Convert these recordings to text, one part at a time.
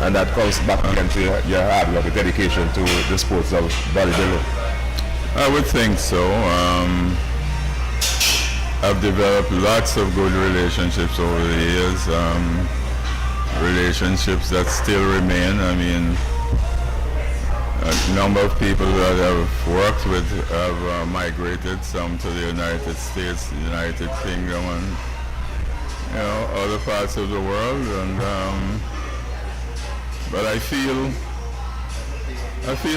and that comes back again to your hard work, your dedication to the sports of bodybuilding. I would think so. I've developed lots of good relationships over the years, relationships that still remain. I mean, a number of people that I've worked with have migrated, some to the United States, the United Kingdom, and other parts of the world. And but I feel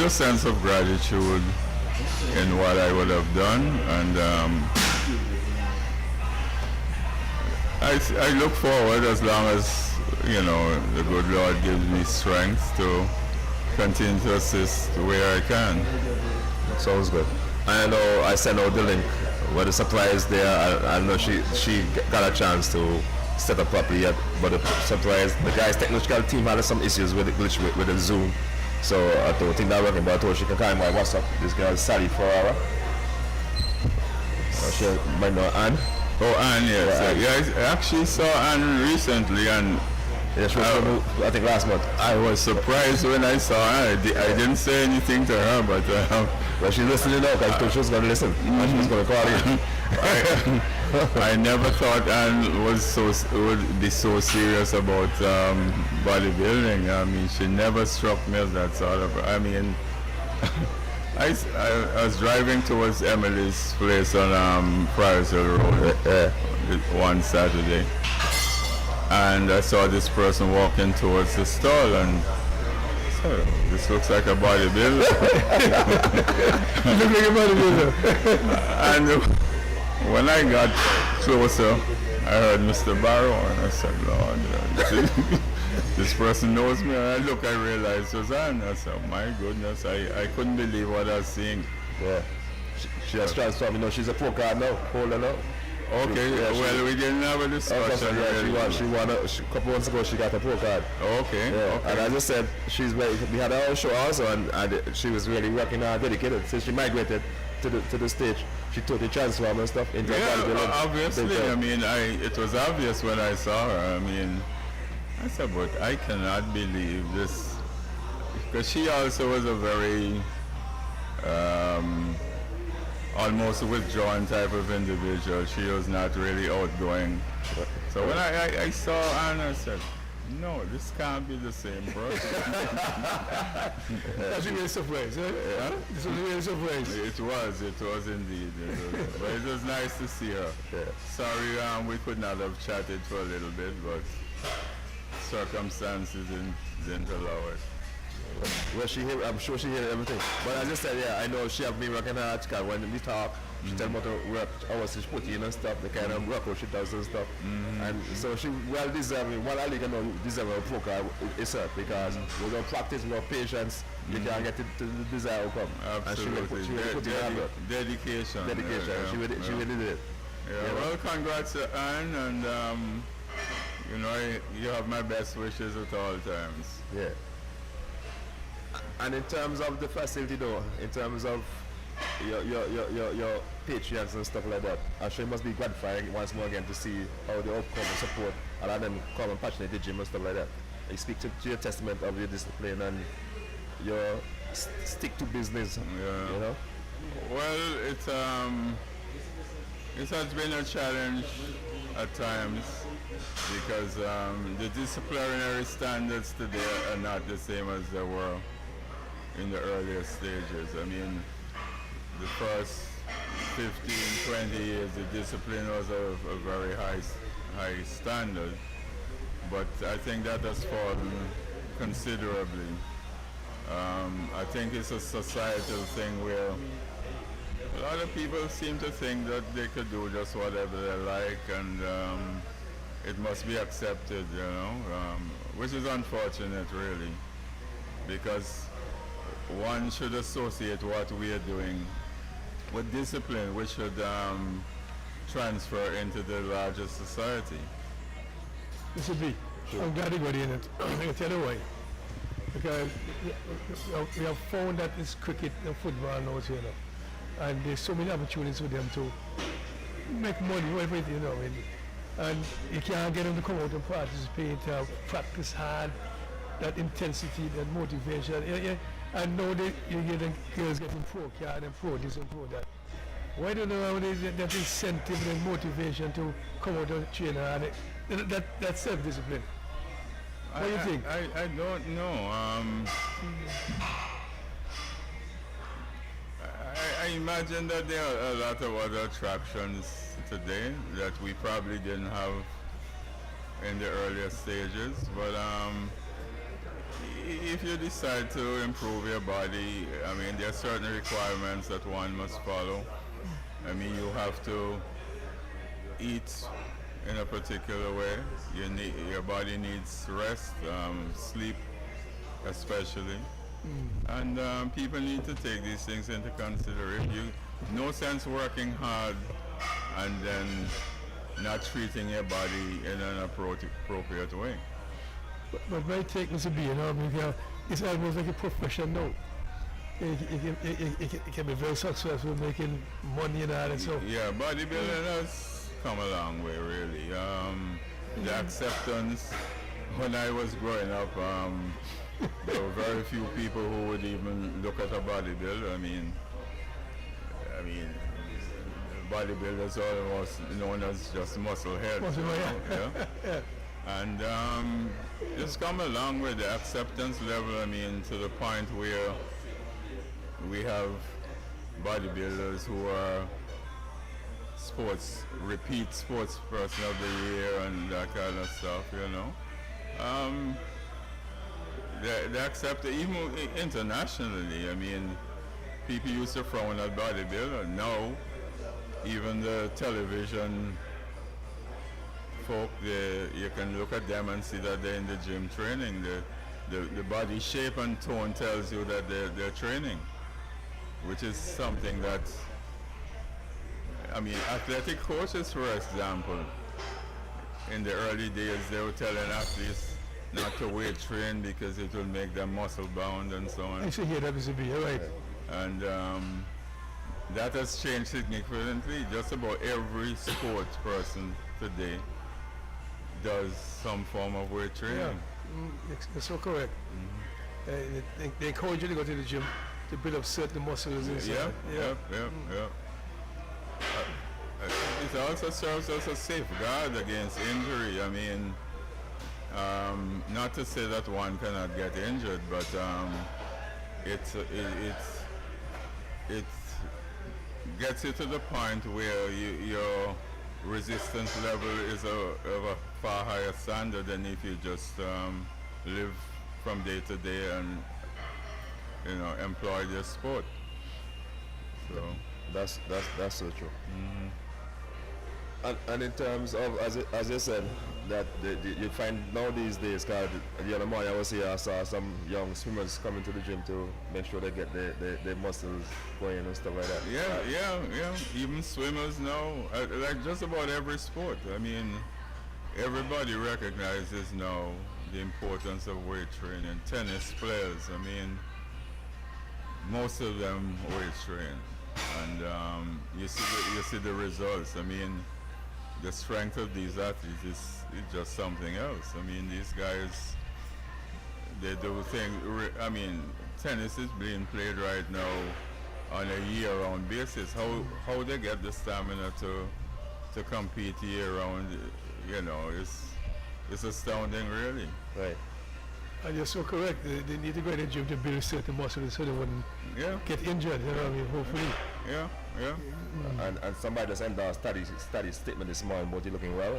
a sense of gratitude in what I would have done, and I look forward, as long as the good Lord gives me strength, to continue to assist where I can. Sounds good. I know I sent out the link where the supply is there. I know she got a chance to set up properly yet, but the guy's technical team had some issues with the glitch with the Zoom. So I don't think that working, but I told she can call my WhatsApp. This girl is Sally for her. She might know Anne. Oh, Anne, yes. Yeah, I actually saw Anne recently, and yeah, she was I think last month. I was surprised when I saw her. I didn't say anything to her, but well, she's listening now. I thought she was going to listen. And she was going to call you. I never thought Anne would be so serious about bodybuilding. I mean, she never struck me as that sort of. I mean, I was driving towards Emily's place on Parish Road one Saturday, and I saw this person walking towards the stall, and so this looks like a bodybuilder. Look like a bodybuilder. And when I got closer, I heard Mr. Barrow, and I said, Lord, this person knows me. And I realized it was Anne. I said, oh, my goodness, I couldn't believe what I was seeing. Yeah. She has transformed. She's a pro card now, holder now. Okay, well, we didn't have a discussion. She won a couple months ago. She got a pro card. Okay. Yeah. And as I said, we had our own show also, and she was really working hard, dedicated. Since she migrated to the stage, she totally transformed and stuff into obviously. I mean, it was obvious when I saw her. I mean, I said, but I cannot believe this, because she also was a very almost withdrawn type of individual. She was not really outgoing. So when I saw Anne, I said, no, this can't be the same person. That's a real surprise, eh? Yeah? This was a real surprise. It was indeed. But it was nice to see her. Yeah. Sorry, we could not have chatted for a little bit, but circumstances didn't allow it. Well, I'm sure she heard everything. But as I said, yeah, I know she have been working hard, because when we talk, she tell me about the work hours she put in and stuff, the kind of work she does and stuff. And so she well deserving, one Ali can deserve a pro card itself, because without practice, without patience, you can't get to the desired outcome. Absolutely. And she really put in hard work. Dedication. Yeah. She really did it. Yeah, well, congrats to Anne, and you have my best wishes at all times. Yeah. And in terms of the facility though, in terms of your patrons and stuff like that, I'm sure it must be gratifying once more again to see how the outcome and support other than come and passionate the gym and stuff like that. You speak to your testament of your discipline and your stick to business. Yeah. Well, it has been a challenge at times, because the disciplinary standards today are not the same as they were in the earlier stages. I mean, the first 15, 20 years, the discipline was of a very high standard, but I think that has fallen considerably. I think it's a societal thing where a lot of people seem to think that they could do just whatever they like, and it must be accepted, which is unfortunate, really, because one should associate what we are doing with discipline, which should transfer into the larger society. This would be. Sure. I'm glad you got in it. I'll tell you why. Because we have found that it's cricket and football now here now. And there's so many opportunities for them to make money, whatever it is, And you can't get them to come out and participate, practice hard, that intensity, that motivation. I know that you hear the girls getting pro card and pro this and pro that. Why don't you have that incentive and motivation to come out and train and that self-discipline? What do you think? I don't know. I imagine that there are a lot of other attractions today that we probably didn't have in the earlier stages. But if you decide to improve your body, I mean, there are certain requirements that one must follow. I mean, you have to eat in a particular way. Your body needs rest, sleep especially. And people need to take these things into consideration. No sense working hard and then not treating your body in an appropriate way. But my take, Mr. B, it's almost like a profession now. It can be very successful making money and all that. So yeah, bodybuilding has come a long way, really. The acceptance, when I was growing up, there were very few people who would even look at a bodybuilder. I mean, bodybuilders are almost known as just muscle heads. Yeah. And it's come a long way, the acceptance level, I mean, to the point where we have bodybuilders who are repeat sports person of the year and that kind of stuff, They accept it even internationally. I mean, people used to frown at bodybuilder. Now, even the television folk, you can look at them and see that they're in the gym training. The body shape and tone tells you that they're training, which is something that, I mean, athletic coaches, for example, in the early days, they were telling athletes not to weight train because it will make them muscle bound and so on. I should hear that, Mr. B, you're right. And that has changed significantly. Just about every sports person today does some form of weight training. Yeah, that's so correct. They encourage you to go to the gym to build up certain muscles and stuff. Yeah. It also serves as a safeguard against injury. I mean, not to say that one cannot get injured, but it gets you to the point where your resistance level is of a far higher standard than if you just live from day to day and employ your sport. So that's so true. And in terms of, as you said, that you find now these days, because the other morning I saw some young swimmers coming to the gym to make sure they get their muscles going and stuff like that. Yeah. Even swimmers now, like just about every sport. I mean, everybody recognizes now the importance of weight training. Tennis players, I mean, most of them weight train, and you see the results. I mean, the strength of these athletes is just something else. I mean, these guys, they do things. I mean, tennis is being played right now on a year-round basis. How they get the stamina to compete year-round, it's astounding, really. Right. And you're so correct. They need to go to the gym to build certain muscles so they wouldn't get injured. Hopefully. Yeah. And somebody just ended our study statement this morning about you looking well.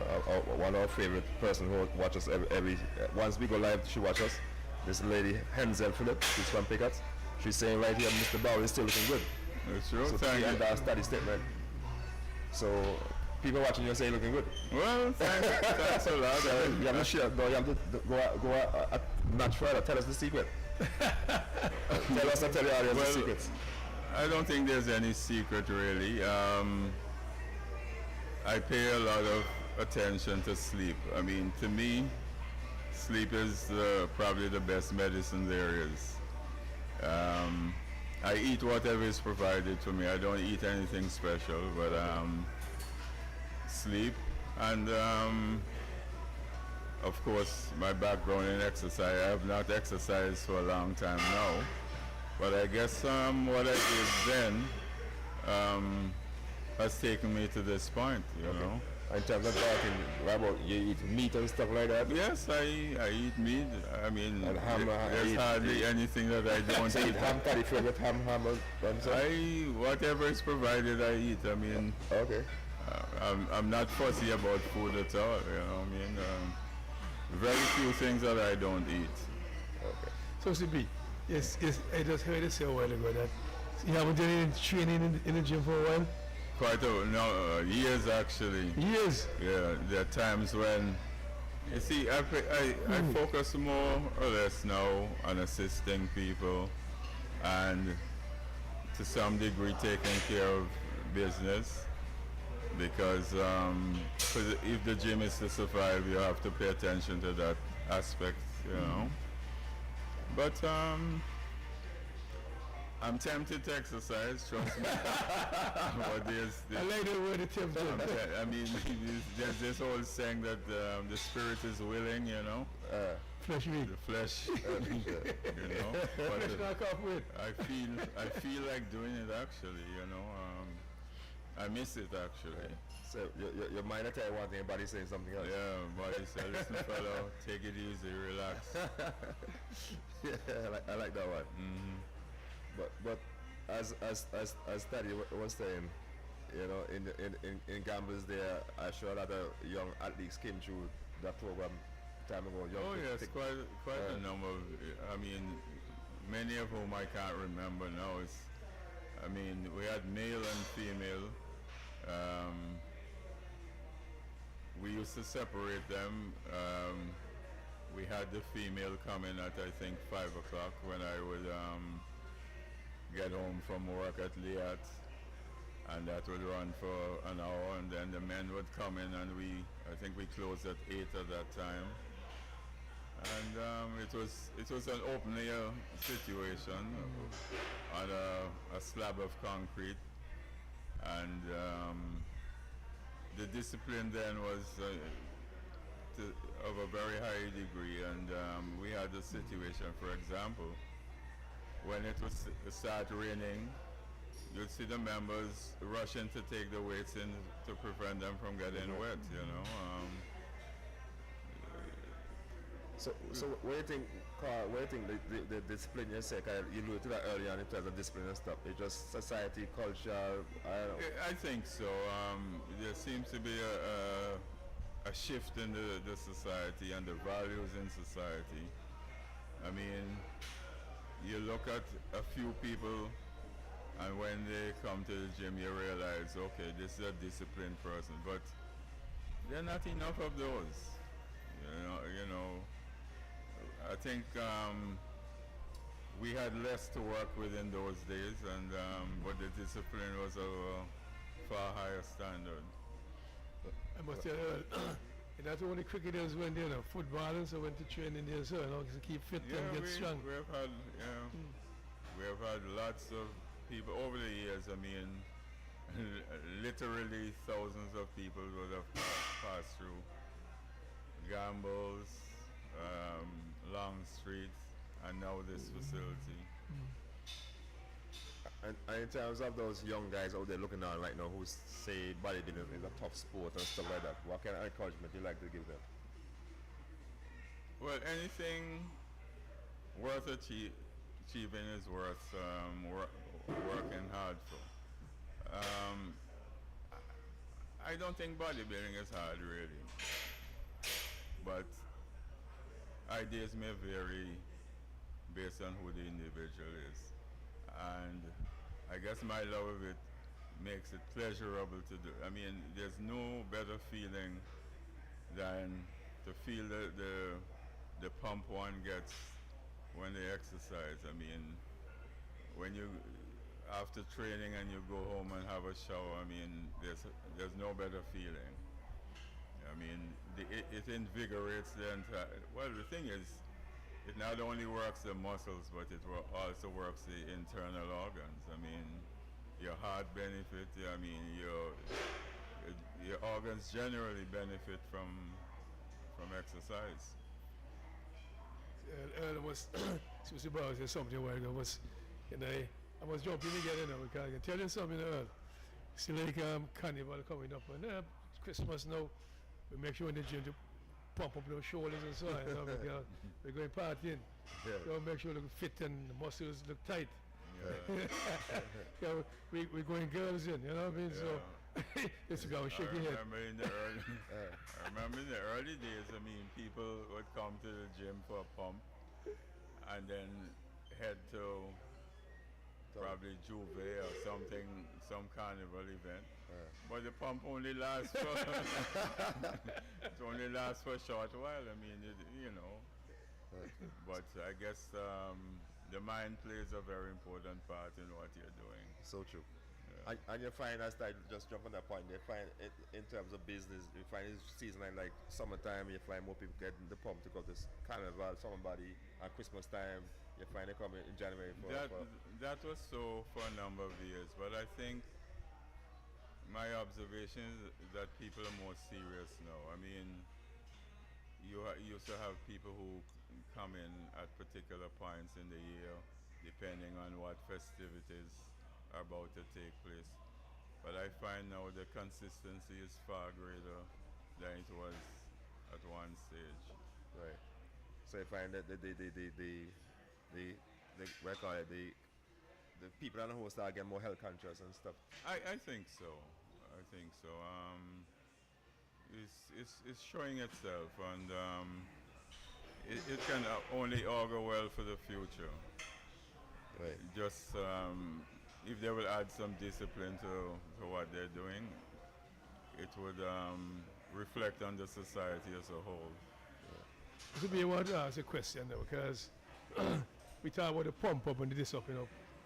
One of our favorite person who watches every once we go live, she watches. This lady Henzel Phillip, she's from Pickett's. She's saying right here, Mr. Bow is still looking good. That's true. So she ended our study statement. So people watching you say looking good. Well, thanks a lot. You have to share. No, you have to go much further. Tell us the secret. Tell the audience the secrets. I don't think there's any secret, really. I pay a lot of attention to sleep. I mean, to me, sleep is probably the best medicine there is. I eat whatever is provided to me. I don't eat anything special, but sleep. And of course, my background in exercise, I have not exercised for a long time now. But I guess what I did then has taken me to this point, you know. In terms of dieting, what about you eat meat and stuff like that? Yes, I eat meat. I mean, And ham, there's hardly anything that I don't So you eat. eat ham patty, favorite ham and stuff? Whatever is provided, I eat. I mean, Okay. I'm not fussy about food at all, you know. I mean, very few things that I don't eat. So CB, yes, I just heard you say a while ago that you haven't done any training in the gym for a while. Quite a no, years actually. Years. Yeah, there are times when you see I focus more or less now on assisting people and to some degree taking care of business because 'cause if the gym is to survive, you have to pay attention to that aspect, you know. But I'm tempted to exercise, trust me. But I like the word attempted. I mean, there's this old saying that the spirit is willing, you know, Flesh meat. the flesh, you know. But Flesh knock off weight. I feel like doing it actually, you know. I miss it actually. So your mind will tell you one thing, your body saying something else. Yeah, body said, listen, fellow, take it easy, relax. Yeah, I like that one. But as Teddy was saying, you know, in Gambles there, I'm sure that young athletes came through that program time ago. Oh yes, quite a number of, I mean, many of whom I can't remember now. I mean, we had male and female. We used to separate them. We had the female come in at I think 5 o'clock when I would get home from work at Liat, and that would run for an hour, and then the men would come in, and I think we closed at 8 at that time, and it was an open air situation on a slab of concrete, and the discipline then was of a very high degree, and we had a situation, for example, when it was start raining, you'd see the members rushing to take the weights in to prevent them from getting wet, you know. So what do you think, Carl, what do you think the discipline you say, you alluded to that earlier on in terms of discipline and stuff, it's just society, culture, I don't know. I think so. There seems to be a shift in the society and the values in society. I mean, you look at a few people, and when they come to the gym, you realize, okay, this is a disciplined person, but there are not enough of those. You know. I think we had less to work with in those days, and but the discipline was of a far higher standard. I must tell you, not only cricketers went there, football and so went to training there, so to keep fit and get strong. We have had lots of people over the years. I mean, literally thousands of people would have passed through Gambles, Long Street, and now this facility. And in terms of those young guys out there looking on right now who say bodybuilding is a tough sport and stuff like that, what kind of encouragement do you like to give them? Well, anything worth achieving is worth working hard for. I don't think bodybuilding is hard really, but ideas may vary based on who the individual is, and I guess my love of it makes it pleasurable to do. I mean, there's no better feeling than to feel the pump one gets when they exercise. I mean, when you after training and you go home and have a shower, I mean, there's no better feeling. I mean, it invigorates the entire. Well, the thing is, it not only works the muscles, but it also works the internal organs. I mean, your heart benefit. I mean, your organs generally benefit from from exercise. Earl was supposed to say something a while ago. I was jumping again, because I can tell you something, Earl. See, like Carnival coming up, and Christmas now, we make sure in the gym to pump up those shoulders and so on, because we're going partying. Yeah. So make sure we look fit and the muscles look tight. Yeah. Yeah, we're going girls in, you know what I mean? So it's go shake your head. I remember in the early days, I mean, people would come to the gym for a pump and then head to probably Juve or something, some carnival event. But the pump only lasts for it only lasts for a short while. I mean, you know. But I guess the mind plays a very important part in what you're doing. So true. Yeah. And you find, as I just jump on that point, you find it in terms of business, you find it's season like summertime, you find more people getting the pump to go to carnival, somebody, and Christmas time, you find they come in January That was so for a number of years, but I think my observation is that people are more serious now. I mean, you used to have people who come in at particular points in the year, depending on what festivities are about to take place. But I find now the consistency is far greater than it was at one stage. Right. So you find that what I call it, the people on the whole start getting more health conscious and stuff. I think so. It's showing itself, and it can only augur well for the future. Right. Just if they will add some discipline to what they're doing, it would reflect on the society as a whole. So I want to ask a question now, because we talk about the pump up and this up,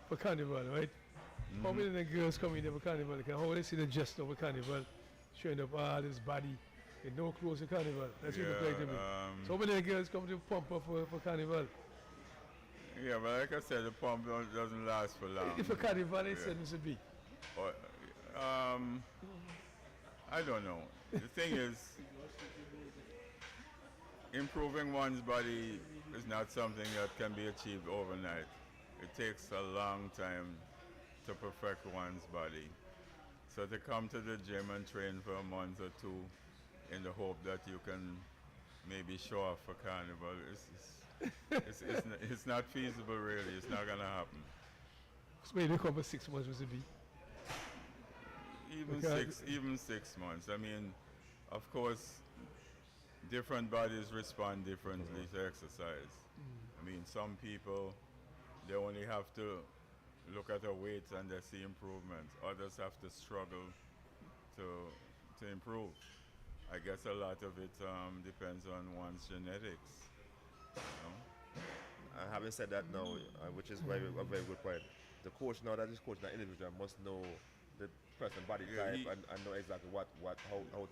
for carnival, right? How many of the girls come in there for carnival? How they see the gist of a carnival, showing up all this body, with no clothes for carnival. That's what it look like to me. So how many of the girls come to pump up for carnival? Yeah, but like I said, the pump doesn't last for long. If a carnival, they said it should be. I don't know. The thing is, improving one's body is not something that can be achieved overnight. It takes a long time to perfect one's body. So to come to the gym and train for a month or two in the hope that you can maybe show off for carnival, it's not feasible really. It's not gonna happen. So maybe come for 6 months would be. Even 6 months. I mean, of course, different bodies respond differently to exercise. I mean, some people, they only have to look at their weight and they see improvement. Others have to struggle to improve. I guess a lot of it depends on one's genetics. And having said that now, which is a very good point, the coach now that is coaching that individual must know the person's body type and know exactly how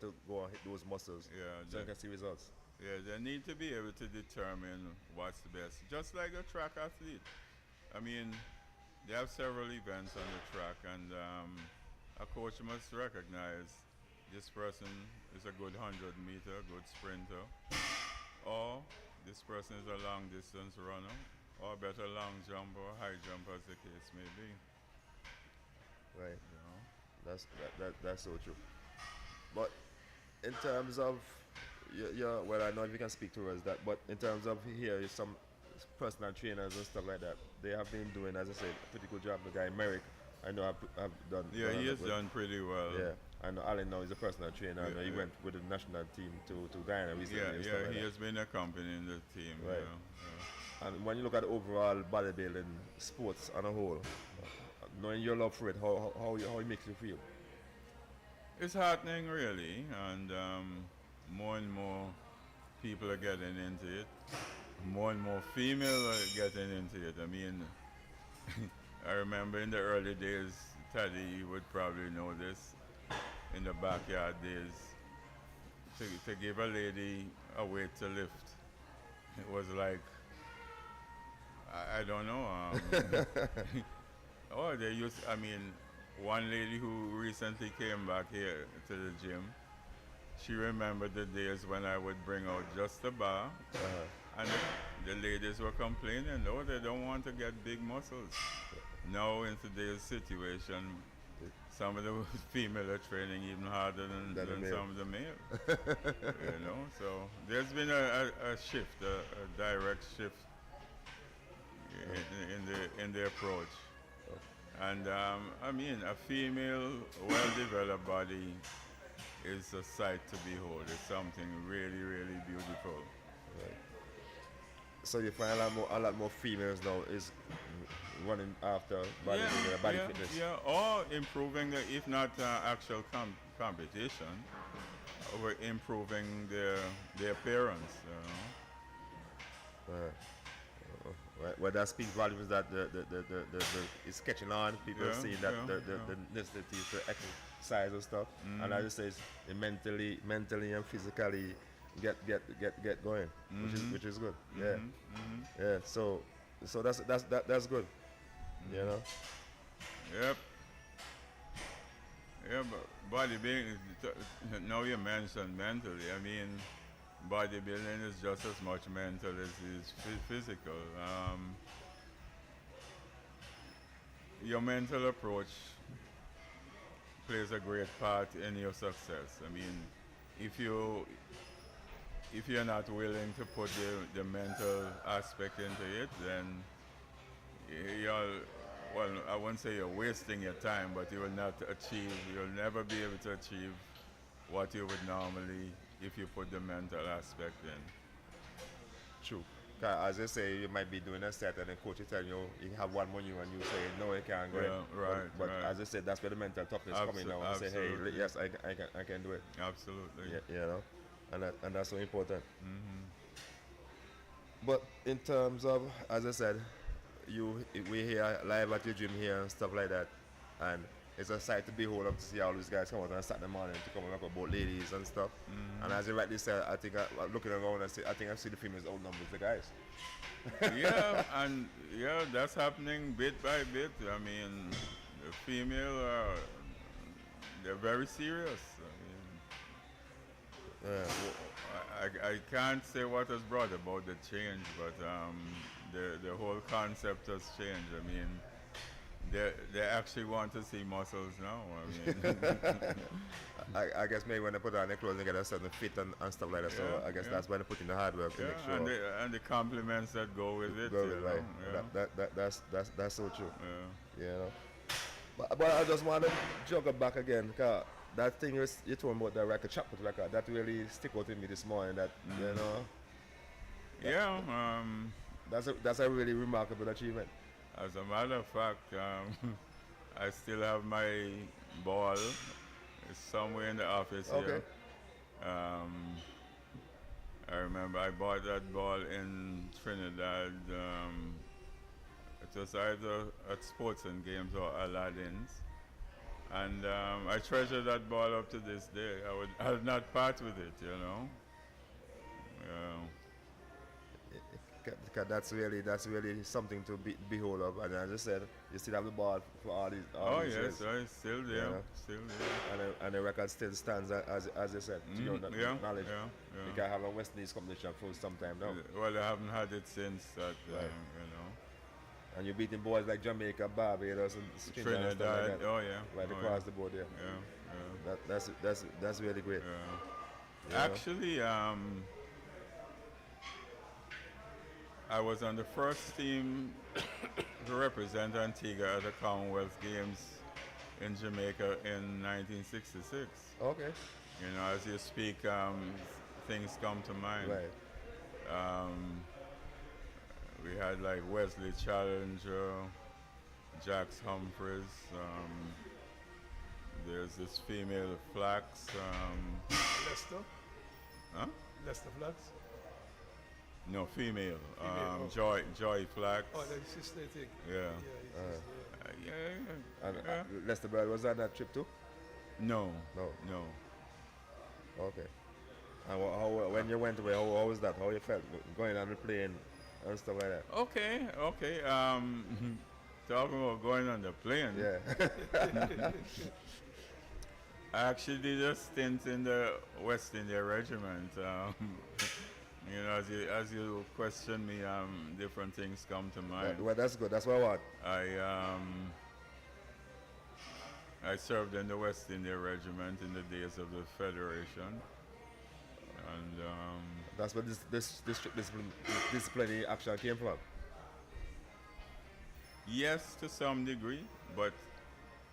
to go and hit those muscles so you can see results. Yeah, they need to be able to determine what's the best. Just like a track athlete. I mean, they have several events on the track, and a coach must recognize this person is a good 100-meter, good sprinter, or this person is a long distance runner, or better long jump or high jump, as the case may be. Right. That's so true. But in terms of well, I know if you can speak to us that, but in terms of here, some personal trainers and stuff like that, they have been doing, as I said, a pretty good job. The guy Merrick, I know have done. Yeah, he has done pretty well. Yeah, I know Alan now is a personal trainer. I know he went with the national team to Guyana recently. Yeah, he has been accompanying the team. Right. Yeah. And when you look at the overall bodybuilding sports on a whole, knowing your love for it, how it makes you feel? It's heartening, really, and more and more people are getting into it. More and more females are getting into it. I mean, I remember in the early days, Teddy, you would probably know this, in the backyard days, to give a lady a weight to lift, it was like, I don't know. They used, I mean, one lady who recently came back here to the gym, she remembered the days when I would bring out just a bar, and the ladies were complaining, oh, they don't want to get big muscles. Now in today's situation, some of the female are training even harder than some of the male. So there's been a shift, a direct shift in the approach. And I mean, a female, well-developed body is a sight to behold. It's something really, really beautiful. Right. So you find a lot more females now is running after body fitness. Yeah, or improving, if not actual competition, we're improving their appearance. Well, that speaks volumes that it's catching on. People see that the necessity to exercise and stuff, and I just say it's mentally and physically get going, which is good. Yeah. So that's good. You know. Yep. Yeah, but bodybuilding. Now you mentioned mentally. I mean, bodybuilding is just as much mental as it is physical. Your mental approach plays a great part in your success. I mean, if you're not willing to put the mental aspect into it, then I won't say you're wasting your time, but you'll never be able to achieve what you would normally if you put the mental aspect in. True. As they say, you might be doing a set and the coach is telling you have one more and you say, no, you can't go. Yeah, right. But as I said, that's where the mental toughness coming now and say, hey, yes, I can do it. Absolutely. Yeah, you know, and that's so important. But in terms of, as I said, we here live at your gym here and stuff like that, and it's a sight to behold up to see all these guys come out on Saturday morning to come and talk about ladies and stuff. And as you rightly said, I think I'm looking around and I think I see the females outnumbers the guys. Yeah, that's happening bit by bit. I mean, the female they're very serious. I can't say what has brought about the change, but the whole concept has changed. I mean, they actually want to see muscles now. I mean, I guess maybe when they put on their clothes, they get a certain fit and stuff like that. So I guess that's when they put in the hard work to make sure. And the compliments that go with it. That's so true. Yeah. You know. But I just want to juggle back again, cause that thing you told me about the record, chocolate record, that really stick out in me this morning. That you know. That's a really remarkable achievement. As a matter of fact, I still have my ball. It's somewhere in the office here. I remember I bought that ball in Trinidad. It was either at Sports and Games or Aladdin's. And I treasure that ball up to this day. I would not part with it, you know. Because that's really something to behold of, and as I said, you still have the ball for all these. Yes, it's still there, you know? Still there. And the record still stands as you said. You know, knowledge. You can have a West Indies competition for some time now. Well, I haven't had it since that, you know. And you're beating boys like Jamaica, Barbados, and Trinidad, and stuff like that. Right across the board, That's really great. Actually, I was on the first team to represent Antigua at the Commonwealth Games in Jamaica in 1966. Okay. You know, as you speak, things come to mind. Right. We had like Wesley Challenger, Jax Humphreys. There's this female Flax. Lester? Huh? Lester Flax? No, female. Joy Flax. Oh, that's sister, I think. Yeah. And Lester Bird was on that trip too? No. Okay. And when you went away, how was that? How you felt going on the plane and stuff like that? Okay. Talking about going on the plane. Yeah. I actually did a stint in the West India Regiment. You know, as you question me, different things come to mind. Well, that's good. That's what I want. I served in the West India Regiment in the days of the Federation, and That's where this disciplinary action came from. yes, to some degree, but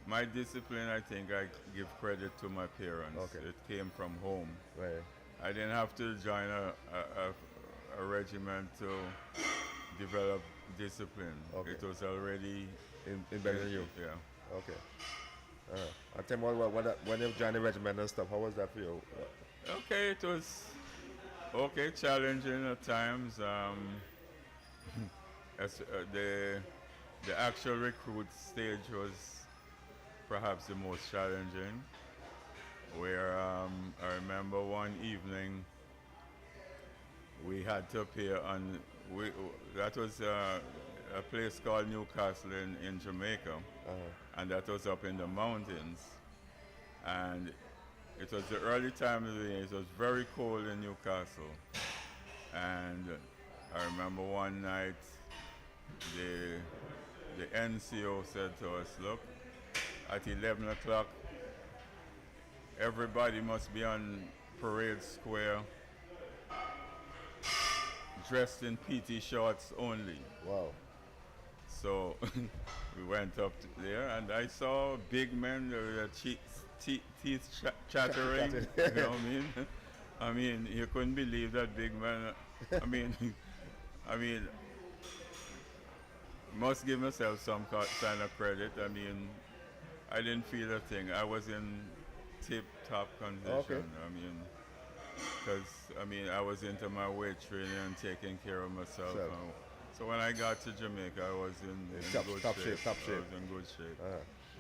my discipline, I think I give credit to my parents. Okay. It came from home. Right. I didn't have to join a regiment to develop discipline. Okay. It was already Embedded in you. Yeah. Okay. I tell you when you joined the regiment and stuff, how was that for you? Okay, it was okay, challenging at times. The actual recruit stage was perhaps the most challenging. Where I remember one evening we had to appear on that was a place called Newcastle in Jamaica, and that was up in the mountains, and it was the early time of the day. It was very cold in Newcastle, and I remember one night the NCO said to us, look, at 11 o'clock everybody must be on parade square dressed in PT shorts only. Wow. So we went up there, and I saw big men with their teeth chattering. You know what I mean? I mean, you couldn't believe that big man. I mean, must give myself some kind of credit. I mean, I didn't feel a thing. I was in tip-top condition. Okay. I mean, because I was into my weight training and taking care of myself. Sure. So when I got to Jamaica, I was in good top shape. shape. I was in good shape.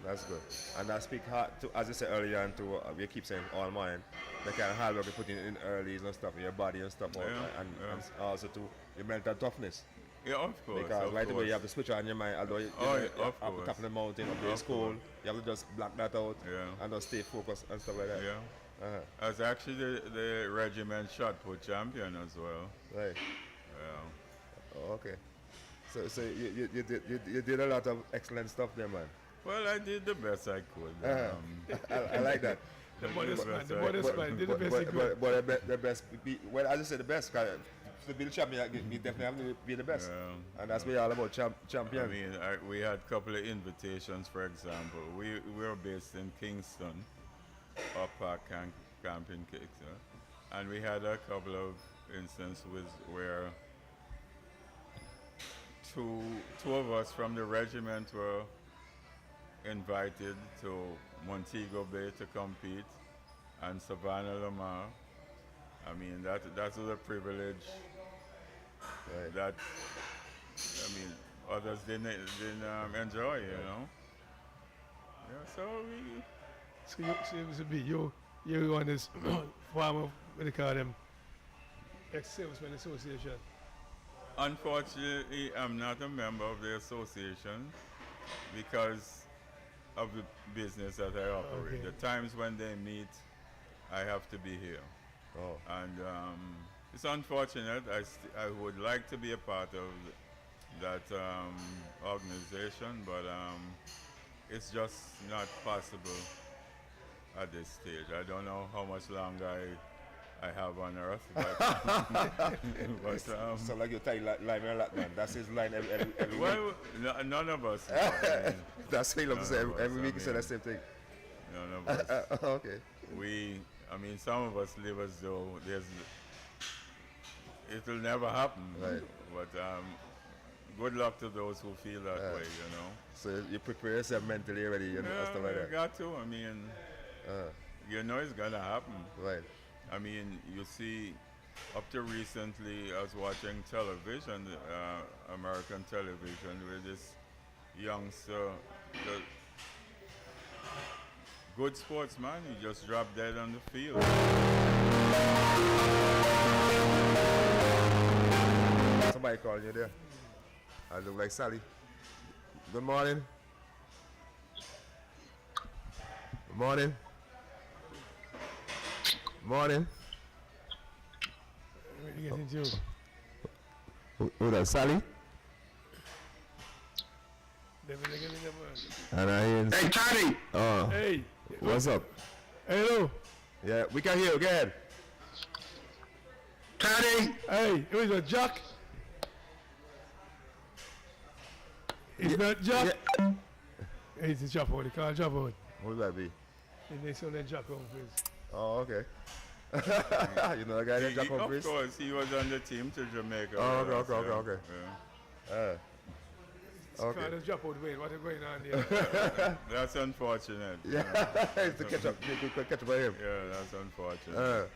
That's good. And I speak hard to, as you said earlier, and to we keep saying all mine, the kind of hard work you put in early and stuff in your body and stuff, and also to your mental toughness. Yeah, of course. Because of right course. away you have to switch on your mind, although you of up course. top of the mountain, up in school, you have to just block that out and just stay focused and stuff like that. Yeah. I was actually the regiment shot put champion as well. Right. Yeah. Oh, okay. So you did a lot of excellent stuff there, man. Well, I did the best I could. I like that. The modest man, did the best he could. But the best, well, as I said, the best. To be the champion, we definitely have to be the best. And that's what we're all about, champion. I mean, we had a couple of invitations, for example. We were based in Kingston, Up Park Camp in Kingston. And we had a couple of instances where two of us from the regiment were invited to Montego Bay to compete, and Savannah Lamar. I mean, that was a privilege that others didn't enjoy, you know. Yeah, So you to be you on this form of what they call them ex-servicemen association. Unfortunately, I'm not a member of the association because of the business that I operate. Okay. The times when they meet, I have to be here. Oh. And it's unfortunate. I would like to be a part of that organization, but it's just not possible at this stage. I don't know how much longer I have on earth, but So like you tell line a lot, man. That's his line every well, week. none of us. I mean, That's what he loves to say. None of Every us, week I he say the mean- same thing. none of us. Okay. Some of us live as though it will never happen. Right. But good luck to those who feel that way, you know. So you prepare yourself mentally already, you know, and stuff like you that. got to. I mean, you know it's gonna happen. Right. I mean, you see, up to recently, I was watching television, American television, with this youngster, the good sportsman, he just dropped dead on the field. Somebody calling you there. I look like Sally. Good morning. Good morning. Morning. Where you get into? Who that? Sally? And I hear. Hey, Tony! Oh. Hey. What's up? Hello. Yeah, we can hear you. Go ahead. Tony! Hey, it was a Jack. It's not Jack. Yeah. Hey, it's a Jack out. They call Jack out. Who would that be? And they saw that Jack Humphries. Oh, okay. You know the guy named Jack Humphries? Of course, he was on the team to Jamaica. Oh, with us, okay. Yeah. Okay. Call them Jack out. Wait, what is going on there? That's unfortunate. Yeah, it's to catch up. You could catch up by him. Yeah, that's unfortunate.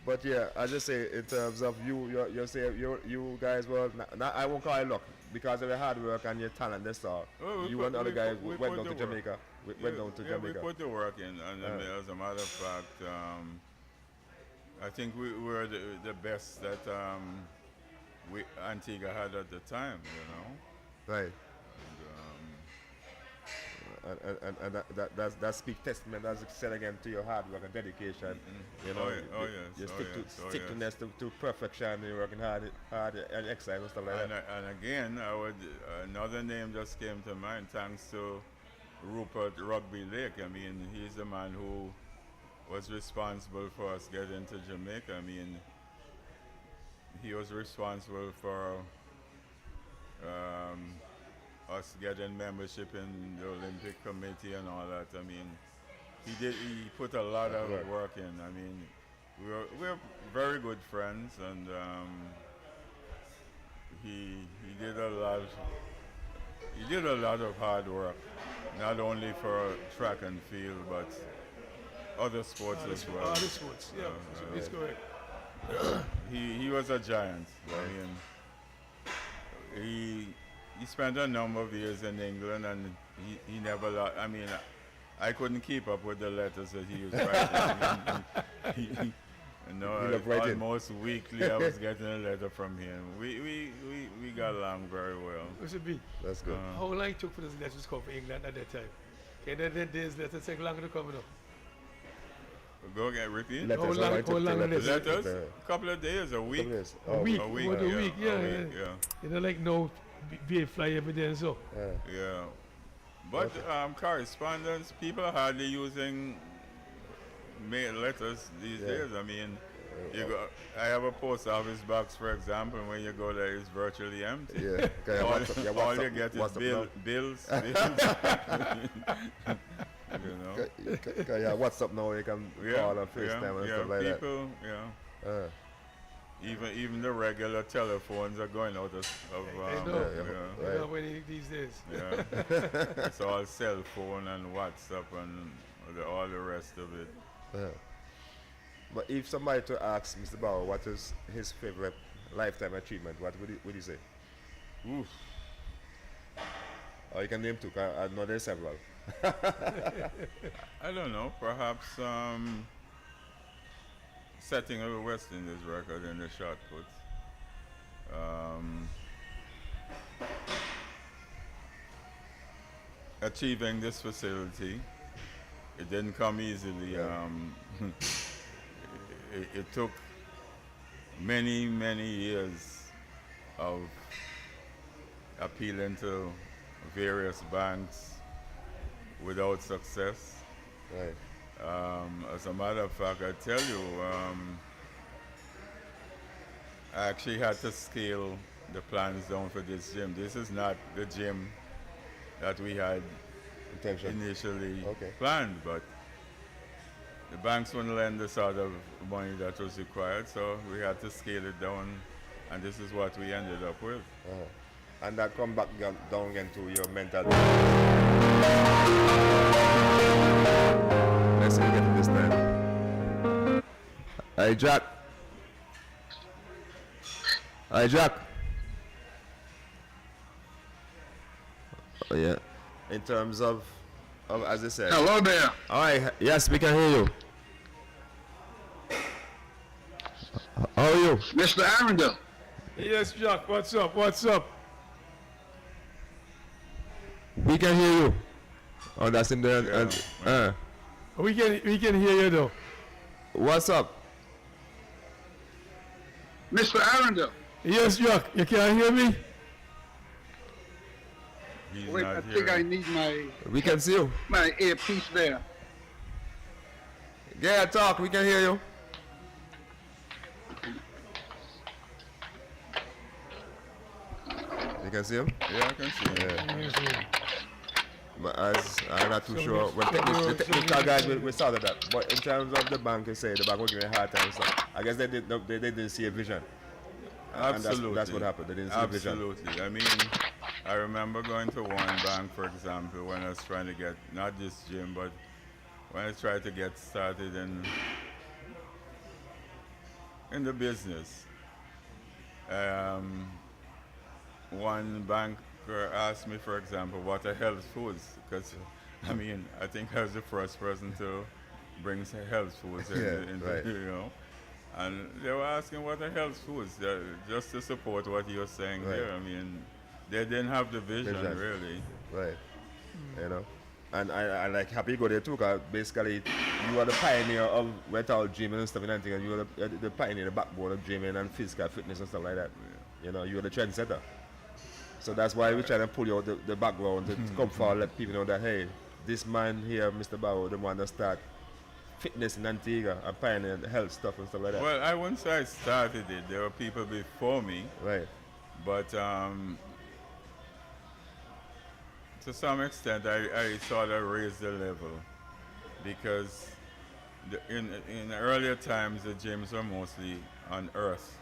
But yeah, I just say in terms of you say you guys were not, I won't call it luck because of your hard work and your talent. That's all. Oh, you and other guys went down to work. Jamaica. Went down to Jamaica. We put the work in, and as a matter of fact, I think we were the best that Antigua had at the time. You know. Right. And that speaks testament, as I said again, to your hard work and dedication. You know, you stick to perfection. You're working hard and exercise and stuff like that. And again, another name just came to mind, thanks to Rupert Rugby Lake. I mean, he's the man who was responsible for us getting to Jamaica. I mean, he was responsible for us getting membership in the Olympic Committee and all that. I mean, he put a lot of work in. I mean, we're very good friends, and he did a lot of hard work, not only for track and field, but other sports as well. Other sports, yeah. It's correct. He was a giant. I mean, he spent a number of years in England, and he never lost. I mean, I couldn't keep up with the letters that he was writing. Almost weekly I was getting a letter from him. We got along very well. That's good. How long it took for those letters to come from England at that time? Okay, that days letters take longer to come up. Go again, repeat. Letters, how long letters? A couple of days, a week. A week, yeah. You know, like no be fly every day and so. Yeah. But correspondence, people are hardly using mail letters these days. I mean, I have a post office box, for example, when you go there, it's virtually empty. Yeah. All you get is bills. You know? Yeah, WhatsApp now, you can call and FaceTime and stuff like people, that. Even the regular telephones are going out of these days. Yeah. It's all cell phone and WhatsApp and all the rest of it. But if somebody to ask Mr. Bauer what is his favorite lifetime achievement, what would he say? Oof. Or you can name two, I know there's several. I don't know, perhaps setting a West Indies record in the shot put. Achieving this facility, it didn't come easily. It took many years of appealing to various banks without success. Right. As a matter of fact, I tell you, I actually had to scale the plans down for this gym. This is not the gym that we had initially planned, but the banks wouldn't lend the sort of money that was required, so we had to scale it down, and this is what we ended up with. And that come back down again to your mental. Let's see if we get to this time. Hey, Jack. Hey, Jack. Oh, yeah. In terms of as I said. Hello there. All right. Yes, we can hear you. How are you? Mr. Arundel. Yes, Jack. What's up? What's up? We can hear you. Oh, that's in there. We can hear you though. What's up? Mr. Arundel. Yes, Jack, you can hear me? He's Wait, not I here. think I need We can see you. my earpiece there. Yeah, talk. We can hear you. You can see him? Yeah, I can see him. But as I'm not too sure when the technical guys we started that. But in terms of the bank, you say the bank was giving a hard time and stuff. I guess they didn't see a vision. And Absolutely. that's what happened. They didn't see a vision. Absolutely. I mean, I remember going to one bank, for example, when I was trying to get, not this gym, but when I tried to get started in the business. One banker asked me, for example, what are health foods? Because, I mean, I think I was the first person to bring some health foods into right. you know. And they were asking what are health foods, just to support what you're saying Right. here. I mean, they didn't have the vision, Vision. really. Right. You know. And I like happy you go there too, because basically you are the pioneer of mental gymming and stuff and everything, and you are the pioneer, the backbone of gymming and physical fitness and stuff like that. You know, you are the trendsetter. So that's why we're trying to pull you out the background to come forward, let people know that, hey, this man here, Mr. Barrow, the one that start fitness in Antigua and pioneer the health stuff and stuff like that. Well, I wouldn't say I started it. There were people before me, Right. but to some extent, I sort of raised the level because in earlier times, the gyms were mostly on earth.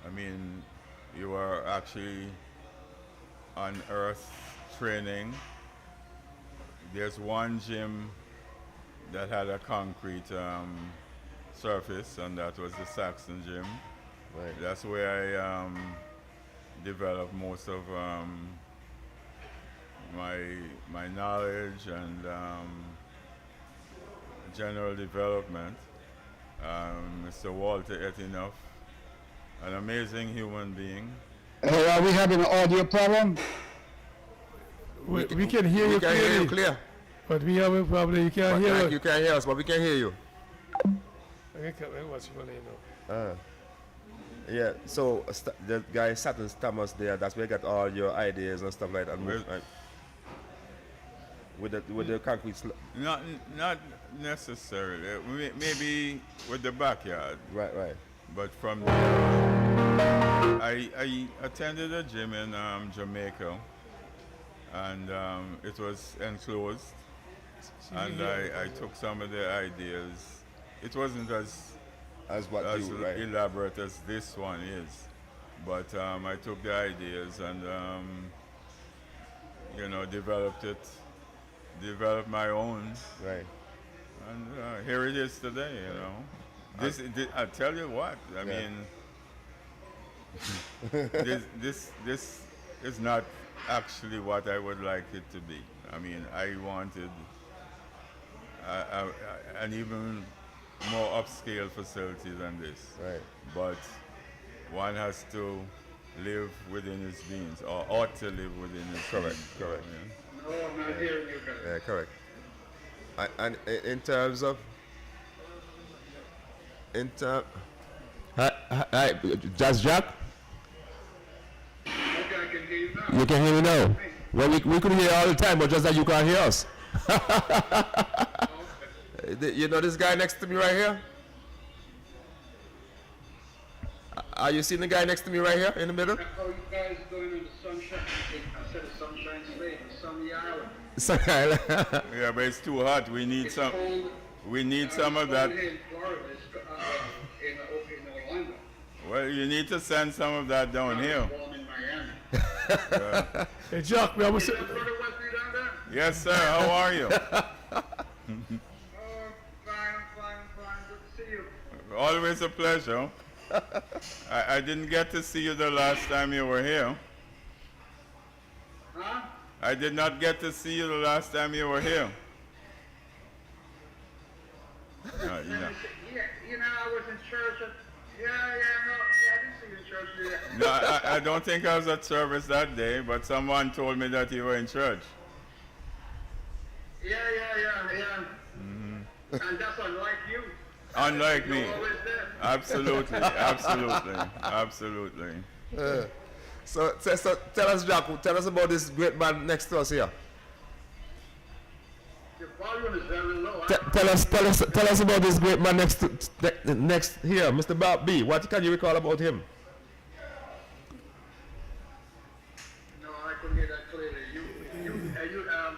I mean, you were actually on earth training. There's one gym that had a concrete surface, and that was the Saxon gym. Right. That's where I developed most of my knowledge and general development. Mr. Walter Etinoff, an amazing human being. Hey, are we having an audio problem? We can hear you We can hear you clearly, clear. but we have a problem. You can't hear Like us. you can't hear us, but we can hear you. What's going on? Yeah, so the guy Saturn Thomas there, that's where you got all your ideas and stuff like that. And Well- with the concrete Not necessarily. Maybe with the backyard. right. But from there, I attended a gym in Jamaica, and it was enclosed, and I took some of the ideas. It wasn't As what as you right. elaborate as this one is, but I took the ideas and developed my own, Right. and here it is today. I tell you what, I mean, this is not actually what I would like it to be. I mean, I wanted an even more upscale facility than this. Right. But one has to live within his means, or ought to live within his Correct, means. correct. No, I'm not hearing you guys. Yeah, correct. And in terms of hi, Jazz Jack, Okay, I can hear you now. you can hear me now. Well, we could hear you all the time, but just that you can't hear us. You know this guy next to me right here? Are you seeing the guy next to me right here in the middle? How you guys doing in the sunshine? I said the sunshine state, the sunny island. Yeah, but it's too hot. We need It's some. cold. We need some of that. Here in Florida, it's in Orlando. Well, you need to send some of that down here. Warm in Miami. Hey, Jack, we have a, Is that brother Wesley down there? Yes, sir. How are you? Oh, fine. Good to see you. Always a pleasure. I didn't get to see you the last time you were here. Huh? I did not get to see you the last time you were here. No, Yeah, I was in church. I didn't see you in church. Yeah. No, I don't think I was at service that day, but someone told me that you were in church. Yeah. And that's unlike you. Unlike me. You're always there. Absolutely, absolutely, absolutely. So tell us, Jack, tell us about this great man next to us here. Your volume is very low. Tell us about this great man next here, Mr. Bob B. What can you recall about him? No, I couldn't hear that clearly.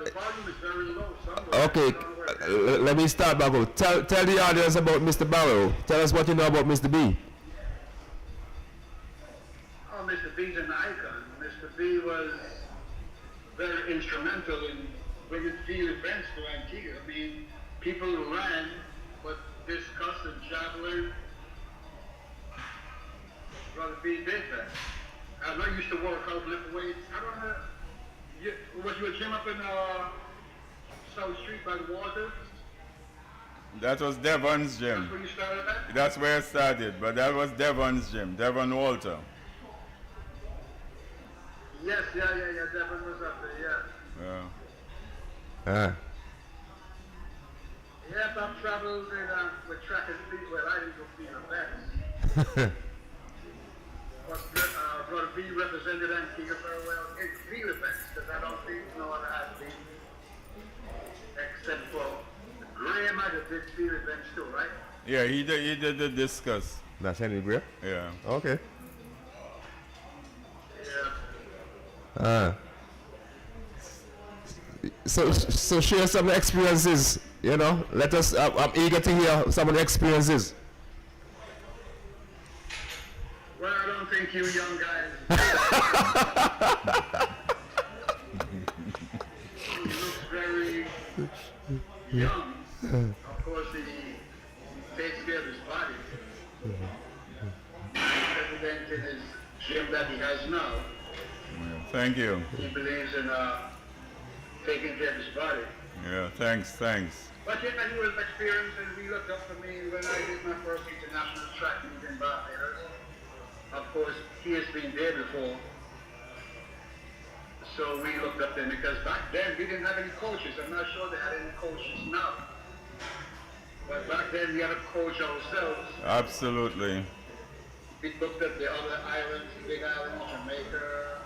The volume is very low somewhere. Okay, I don't know where. let me start back up. Tell the audience about Mr. Barrow. Tell us what you know about Mr. B. Oh, Mr. B's an icon. Mr. B was very instrumental in bringing field events to Antigua. I mean, people ran, but discussed and javelin. Brother B did that. I know you used to work out, lift weights. I don't know. Was you a gym up in South Street by the water? That was Devon's That's gym. where you started at? That's where it started, but that was Devon's gym, Devon Walter. Yes, yeah. Devin was up there, yeah. Yeah. Yes, I've traveled with track and field. Well, I didn't go field events. But Brother B represented Antigua very well in field events, because I don't think no other athlete, except for Graham, might have did field events too, right? Yeah, he did the discus. That's Henry Gray? Yeah. Okay. Yeah. So share some experiences, you know. Let us, I'm eager to hear some of the experiences. Well, I don't think you young guys. He looks very young. Of course, he takes care of his body. He's president in his gym that he has now. Thank you. He believes in taking care of his body. Yeah, thanks. But yeah, he was experienced, and he looked up to me when I did my first international track meet in Barbados. Of course, he has been there before. So we looked up to him because back then we didn't have any coaches. I'm not sure they had any coaches now. But back then we had a coach ourselves. Absolutely. We looked at the other islands, Big Island, Jamaica,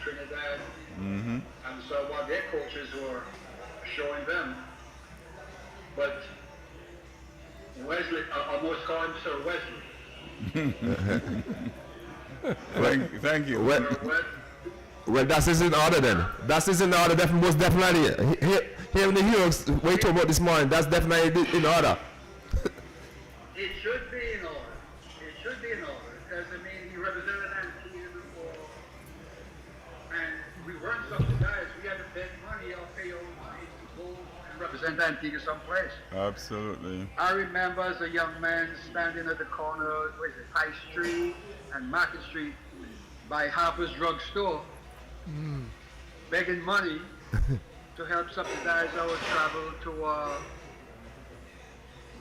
Trinidad, and saw what their coaches were showing them. But Wesley, I almost call him Sir Wesley. Thank you. Well, that is in order then. That is in order, most definitely. Here in the heroes, we talk about this morning, that's definitely in order. It should be in order. It should be in order. Because, I mean, he represented Antigua before. And we weren't subsidized. We had to beg money or pay our own money to go and represent Antigua someplace. Absolutely. I remember as a young man standing at the corner, High Street and Market Street by Harper's Drug Store, begging money to help subsidize our travel to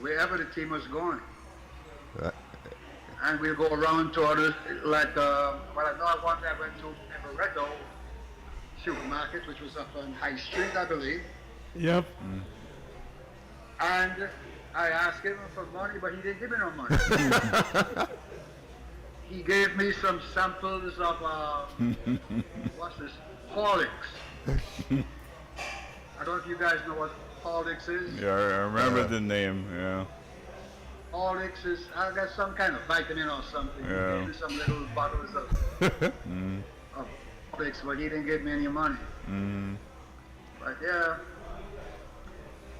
wherever the team was going. And we'll go around to others, like, well, I know one day I went to Everetto supermarket, which was up on High Street, I believe. Yep. And I asked him for money, but he didn't give me no money. He gave me some samples of, what's this, Horlicks. I don't know if you guys know what Horlicks is. Yeah, I remember the name, yeah. Horlicks is, I got some kind of vitamin or something. Yeah. He gave me some little bottles of Horlicks, but he didn't give me any money. But yeah,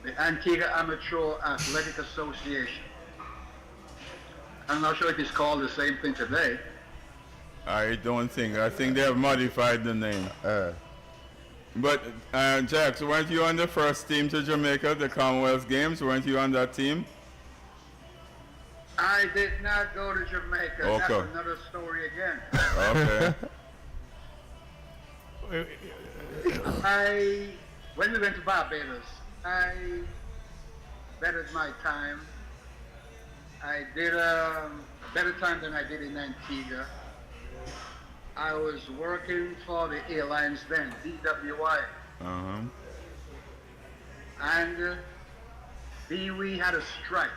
the Antigua Amateur Athletic Association. I'm not sure if it's called the same thing today. I think they have modified the name. But Jax, weren't you on the first team to Jamaica, the Commonwealth Games? Weren't you on that team? I did not go to Jamaica. Okay. That's another story again. Okay. When we went to Barbados, I bettered my time. I did a better time than I did in Antigua. I was working for the airlines then, DWI. And we had a strike.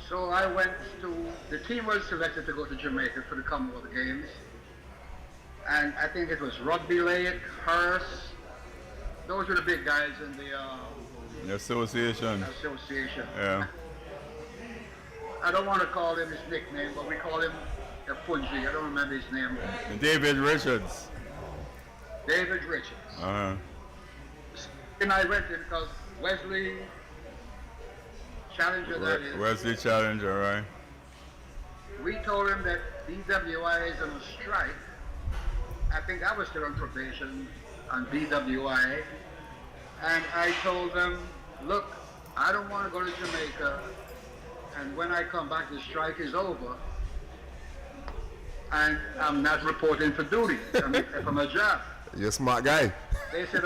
So I went to, the team was selected to go to Jamaica for the Commonwealth Games. And I think it was Rugby Lake, Hearst. Those were the big guys in The association. association. Yeah. I don't want to call him his nickname, but we call him the Punji. I don't remember his name. David Richards. David Richards. Uh-huh. And I went in because Wesley Challenger, that is. Wesley Challenger, right? We told him that BWI is on a strike. I think I was still on probation on BWI. And I told them, look, I don't want to go to Jamaica. And when I come back, the strike is over. And I'm not reporting for duty. I'm for my job. You're a smart guy. They said,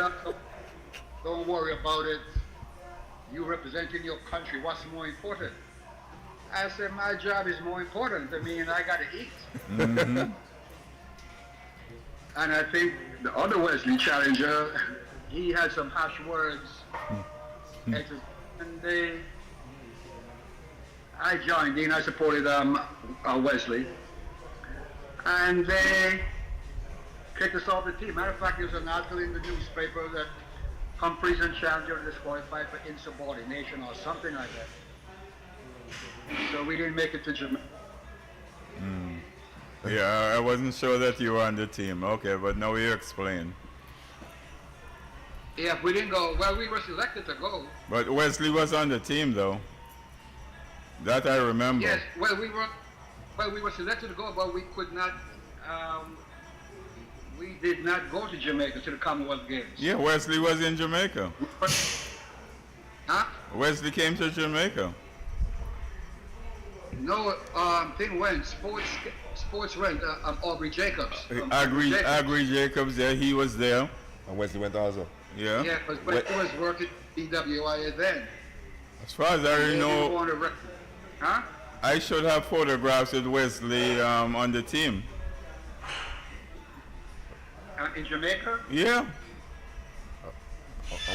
don't worry about it. You representing your country, what's more important? I said, my job is more important to me and I got to eat. Mm-hmm. And I think the other Wesley Challenger, he had some harsh words. And I joined in, I supported Wesley. And they kicked us off the team. Matter of fact, there was an article in the newspaper that Humphreys and Challenger were disqualified for insubordination or something like that. So we didn't make it to Jamaica. Yeah, I wasn't sure that you were on the team. Okay, but now you explain. Yeah, we didn't go. Well, we were selected to go. But Wesley was on the team, though. That I remember. Yes, well, we were selected to go, but we could not. We did not go to Jamaica to the Commonwealth Games. Yeah, Wesley was in Jamaica. Huh? Wesley came to Jamaica. No, thing went. Sports went. Aubrey Jacobs. Agri Jacobs, yeah, he was there. And Wesley went also. Yeah. Yeah, because Wesley was working BWI then. As far as I They know, didn't want to huh? I should have photographs with Wesley on the team. In Jamaica? Yeah.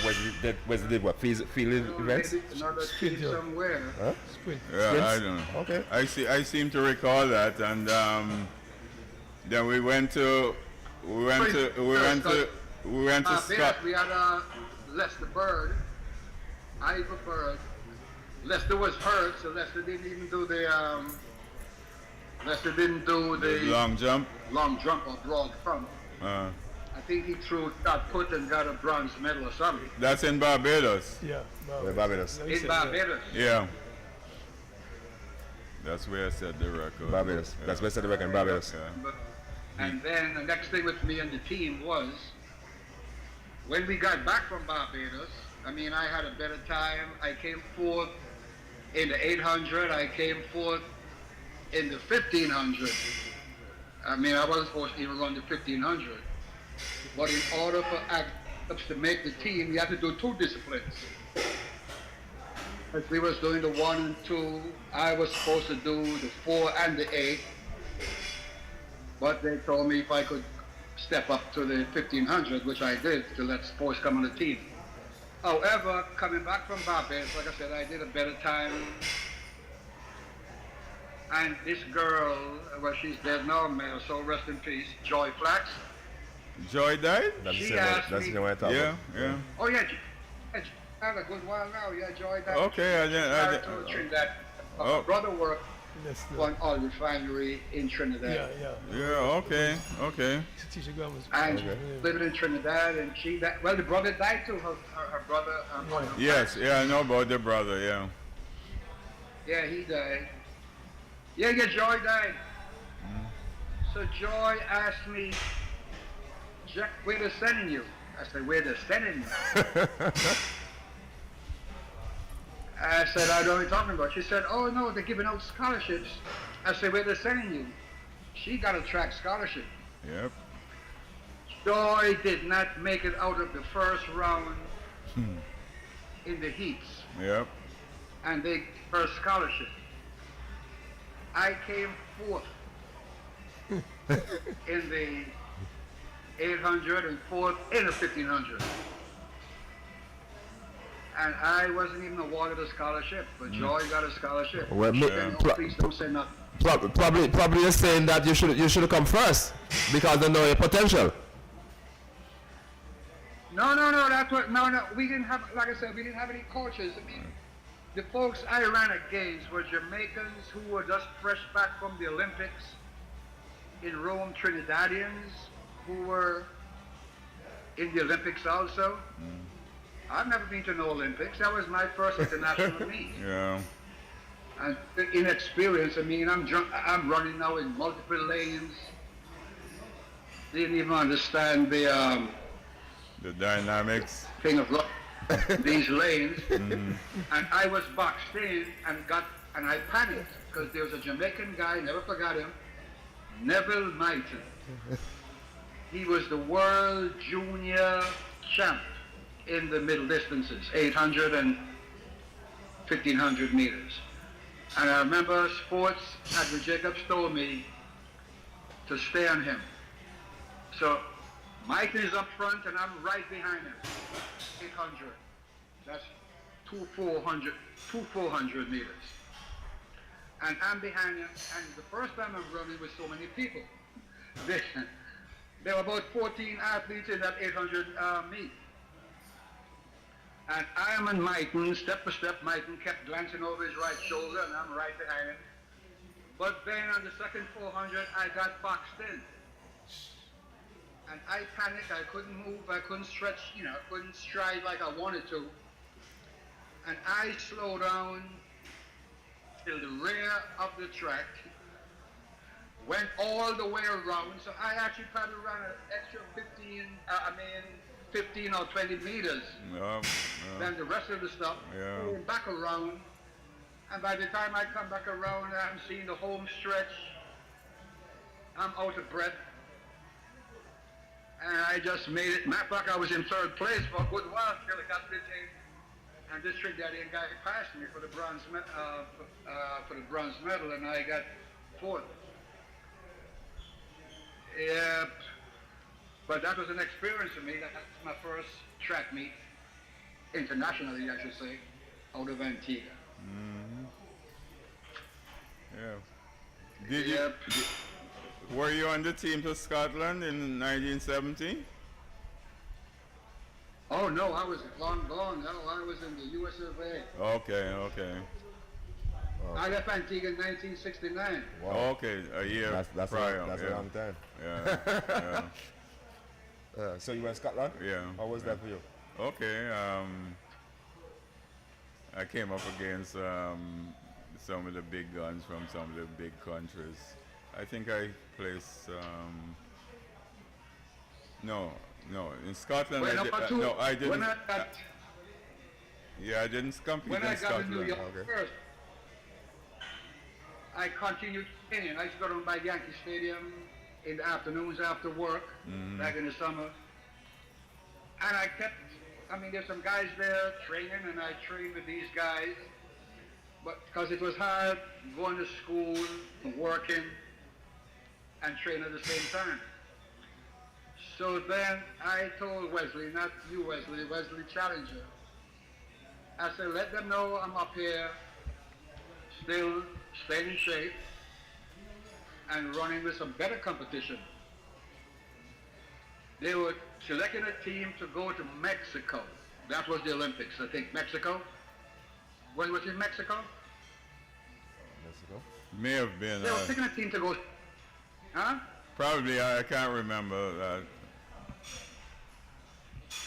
Wesley did what? Field events? Maybe another team Sprint, yeah. somewhere. Huh? Sprint. Yeah, Sprints? I don't know. Okay. I seem to recall that, and then we went to Scott. We had Lester Bird, Ivor Bird. Lester was hurt, so Lester didn't even do the Long jump. long jump or broad jump. I think he threw shot put and got a bronze medal or something. That's in Barbados. Yeah, Barbados. Like you In said, Barbados. Yeah. That's where I set the record. Barbados. Yeah. That's where I said the record in Barbados. Yeah. And then the next thing with me and the team was, when we got back from Barbados, I mean, I had a better time. I came fourth in the 800. I came fourth in the 1500. I mean, I wasn't supposed to even run the 1500. But in order for acts to make the team, you have to do two disciplines. As we was doing the 1 and 2, I was supposed to do the 4 and the 8. But they told me if I could step up to the 1500, which I did, to let sports come on the team. However, coming back from Barbados, like I said, I did a better time. And this girl, well, she's dead now, may her soul rest in peace, Joy Flax. Joy died? That's She the same one. asked That's me- the one I talk Yeah, about. yeah. Oh yeah, Joy had a good while now. Yeah, Joy died. Okay, I Married didn't. to Trinidad. Oh. Her brother worked That's the, for an oil refinery in Trinidad. yeah. Yeah, okay, okay. Teacher Grandma's. And Okay. living in Trinidad, and she died. Well, the brother died too. Her brother. Right. Yes, yeah, I know about the brother, yeah. Yeah, he died. Yeah, Joy died. So Joy asked me, Jack, where they're sending you? I said, where they're sending you? I said, I don't know what you're talking about. She said, oh no, they're giving out scholarships. I said, where they're sending you? She got a track scholarship. Yep. Joy did not make it out of the first round in the heats, Yep. and they gave her a scholarship. I came fourth in the 800 and fourth in the 1500. and I wasn't even awarded a scholarship, but Joy got a scholarship. Well, Then please don't say nothing. probably you're saying that you should have come first because they know your potential. No, that's what, no, we didn't have, like I said, we didn't have any coaches. I mean, the folks I ran against were Jamaicans who were just fresh back from the Olympics in Rome, Trinidadians who were in the Olympics also. I've never been to no Olympics. That was my first international meet. Yeah. And inexperience, I mean, I'm running now in multiple lanes. Didn't even understand the dynamics. thing of these lanes. And I was boxed in and I panicked because there was a Jamaican guy, never forgot him, Neville Knighton. He was the world junior champ in the middle distances, 800 and 1500 meters. And I remember Sports Admiral Jacobs told me to stay on him. So Mike is up front and I'm right behind him. 800. That's 400 meters. And I'm behind him, and the first time I'm running with so many people. There were about 14 athletes in that 800 meet. And I am in Myton, step by step, Myton kept glancing over his right shoulder, and I'm right behind him. But then on the second 400, I got boxed in. And I panicked, I couldn't move, I couldn't stretch, I couldn't stride like I wanted to. And I slowed down till the rear of the track, went all the way around, so I actually probably ran an extra 15 or 20 meters than the rest of the stuff. Came back around, and by the time I come back around, I'm seeing the home stretch. I'm out of breath, and I just made it. Matter of fact, I was in third place for a good while till it got 15. And this Trinidadian guy passed me for the bronze medal, and I got fourth. Yeah, but that was an experience for me. That's my first track meet, internationally, I should say, out of Antigua. Yeah. Were you on the team to Scotland in 1970? Oh no, I was long gone. No, I was in the US of A. Okay. I left Antigua in 1969. Wow. Okay, a year That's prior. a long time. Yeah. So you went to Scotland? Yeah. How was that for you? Okay. I came up against some of the big guns from some of the big countries. I think I placed no, in Scotland I didn't. I didn't compete when in I got Scotland. to New York first, I continued training. I used to go down by Yankee Stadium in the afternoons after work, back in the summer. And there's some guys there training, and I trained with these guys. But because it was hard going to school, working, and training at the same time. So then I told Wesley, not you Wesley Challenger, I said, let them know I'm up here, still staying in shape, and running with some better competition. They were selecting a team to go to Mexico. That was the Olympics, I think, Mexico. When was it Mexico? Mexico? May have been. They were picking a team to go, huh? Probably, I can't remember that.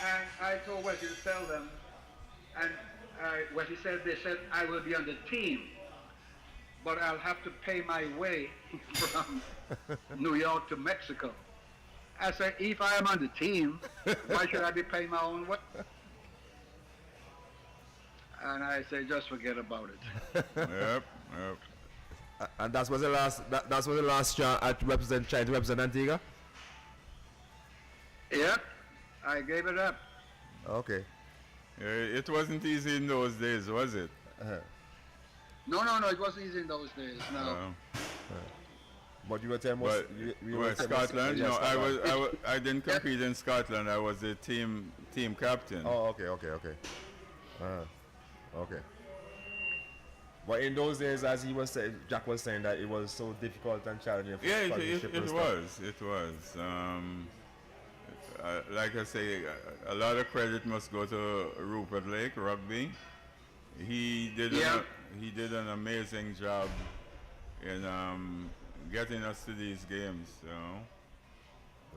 And I told Wesley to tell them, and Wesley said, they said, I will be on the team, but I'll have to pay my way from New York to Mexico. I said, if I am on the team, why should I be paying my own way? And I say, just forget about it. Yep. And that was the last. That was the last trying to represent Antigua. Yep, I gave it up. Okay. It wasn't easy in those days, was it? No, it wasn't easy in those days. No. But you were telling us. You were Scotland. Yes, No, Scotland. I didn't compete in Scotland. I was the team captain. Oh, okay. Okay. But in those days, as he was saying, Jack was saying that it was so difficult and challenging for Yeah, sponsorship and it stuff. was. It was. Like I say, a lot of credit must go to Rupert Lake Rugby. He did Yeah. he did an amazing job in getting us to these games. You know.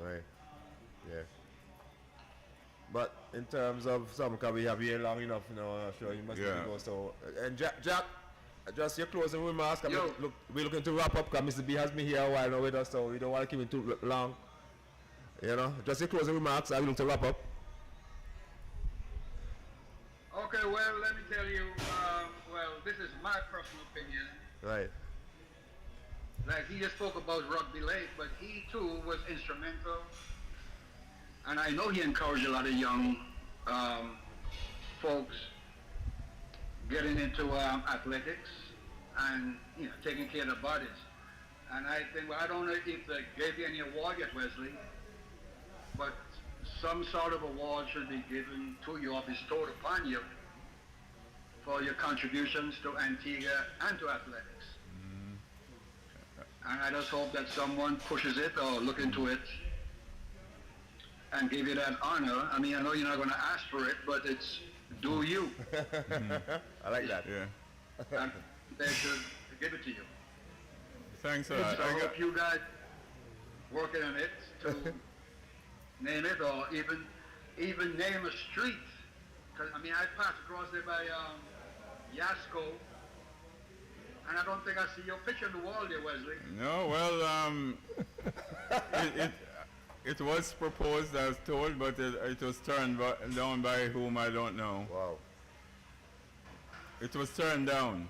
Right. Yeah. But in terms of some, because we have here long enough, you know, I'm sure you must Yeah. go. So, and Jack, just your closing remarks. 'Cause Yo. we're looking to wrap up because Mr. B has been here a while now with us, so we don't want to keep him too long. You know, just your closing remarks. I will look to wrap up. Okay, well, let me tell you, well, this is my personal opinion. Right. Like, he just spoke about Rugby Lake, but he too was instrumental. And I know he encouraged a lot of young folks getting into athletics and, you know, taking care of their bodies. And I think, well, I don't know if they gave you any award yet, Wesley, but some sort of award should be given to you or bestowed upon you for your contributions to Antigua and to athletics. And I just hope that someone pushes it or look into it and give you that honor. I mean, I know you're not going to ask for it, but it's do you. I like that. Yeah. And they should give it to you. Thanks a So lot. I hope you guys working on it to name it or even name a street. 'Cause, I mean, I passed across there by Yasco, and I don't think I see your picture on the wall there, Wesley. No, well, it was proposed, I was told, but it was turned down by whom I don't know. Wow. It was turned down.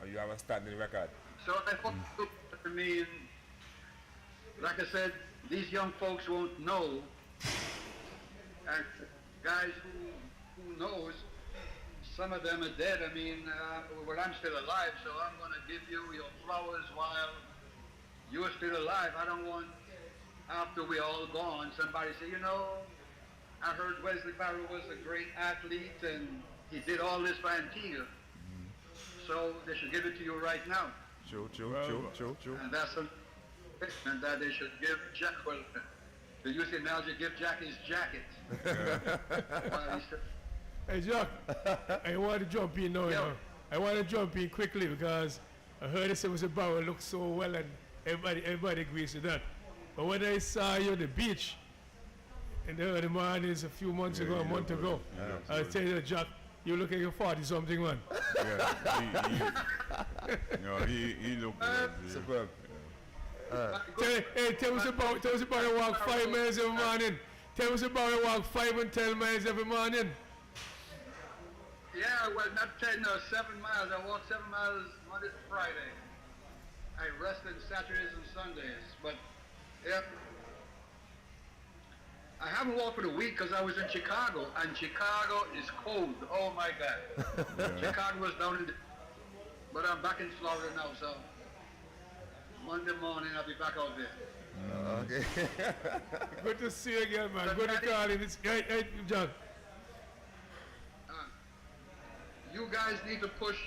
You have a standing record. So I hope, I mean, like I said, these young folks won't know, and guys who knows, some of them are dead. I mean, well, I'm still alive, so I'm going to give you your flowers while you're still alive. I don't want, after we're all gone, somebody say, you know, I heard Wesley Barrow was a great athlete and he did all this for Antigua. So they should give it to you right now. True. And that's a and that they should give Jack, well, the use the analogy, give Jack his jacket. While he's still- Hey, Jack, I want to jump in now, you Yeah. know. I want to jump in quickly because I heard it was Barrow looked so well and everybody agrees with that. But when I saw you on the beach in the early mornings a few months ago, a month ago, I tell you, Jack, you look like you're 40-something, man. Yeah, he looked good. Yeah. Superb. Tell us about I walk 5 miles every morning. Tell us about I walk 5 and 10 miles every morning. Yeah, well, not 10, no, 7 miles. I walk 7 miles Monday to Friday. I rest on Saturdays and Sundays. But, yeah, I haven't walked for a week because I was in Chicago, and Chicago is cold. Oh, my God. Chicago was down in the... But I'm back in Florida now, so Monday morning I'll be back out there. Okay. Good to see you again, man. Good to call in. Hey, John. You guys need to push.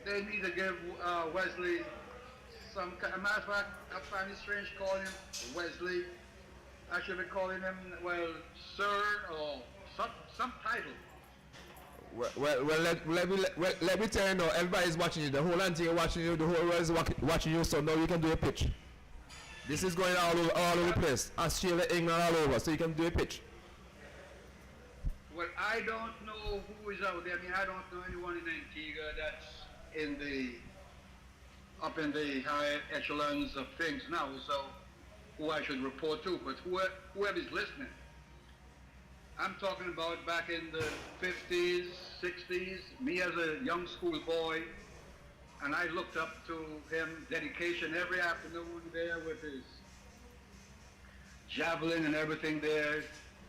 They need to give Wesley some kind. As a matter of fact, I find it strange calling him Wesley. I should be calling him, well, sir or some title. Well, let me tell you now, everybody's watching you. The whole Antigua watching you. The whole world is watching you. So now you can do a pitch. This is going all over the place. Australia, England, all over. So you can do a pitch. Well, I don't know who is out there. I mean, I don't know anyone in Antigua that's up in the high echelons of things now. So who I should report to, but whoever is listening. I'm talking about back in the 50s, 60s, me as a young schoolboy, and I looked up to him, dedication every afternoon there with his javelin and everything there,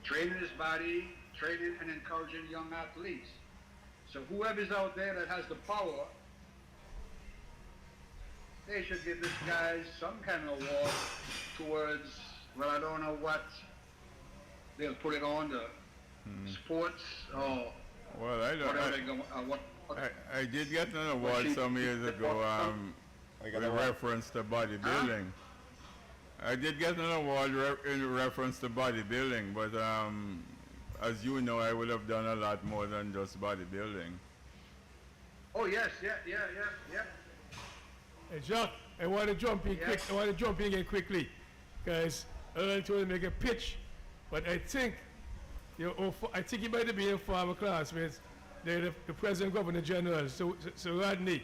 training his body, training and encouraging young athletes. So whoever's out there that has the power, they should give this guy some kind of award towards, well, I don't know what they'll put it on, the sports or Well, I don't. What are they going? What? I did get an award some years ago I got in a what? reference to bodybuilding. I did get an award in reference to bodybuilding, but as you know, I would have done a lot more than just bodybuilding. Oh yes, yeah. Hey, Jacques, I want to jump in Yeah. quick. I want to jump in again quickly, guys. Earl told me to make a pitch, but I think, I think he might have been a former classmates. They're the President Governor General, so Rodney.